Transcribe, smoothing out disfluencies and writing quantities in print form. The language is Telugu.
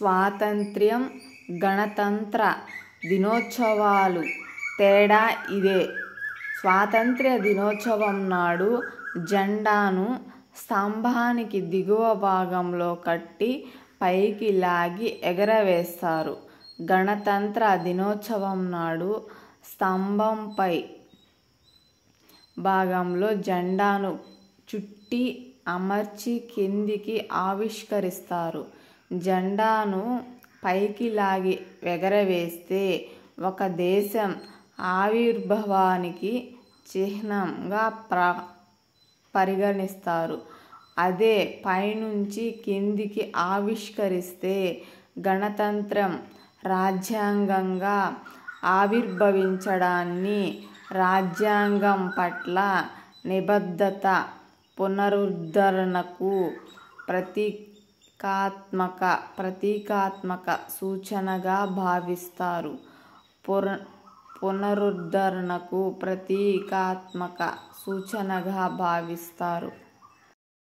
స్వాతంత్ర్యం, గణతంత్ర దినోత్సవాలు తేడా ఇదే. స్వాతంత్ర్య దినోత్సవం నాడు జెండాను స్తంభానికి దిగువ భాగంలో కట్టి పైకి లాగి ఎగరవేస్తారు. గణతంత్ర దినోత్సవం నాడు స్తంభంపై భాగంలో జెండాను చుట్టి అమర్చి కిందికి ఆవిష్కరిస్తారు. జెండాను పైకి లాగి ఎగరవేస్తే ఒక దేశం ఆవిర్భావానికి చిహ్నంగా పరిగణిస్తారు. అదే పైనుంచి కిందికి ఆవిష్కరిస్తే గణతంత్రం రాజ్యాంగంగా ఆవిర్భవించడాన్ని, రాజ్యాంగం పట్ల నిబద్ధత పునరుద్ధరణకు ప్రతీకాత్మక సూచనగా భావిస్తారు. పునరుద్ధరణకు ప్రతీకాత్మక సూచనగా భావిస్తారు.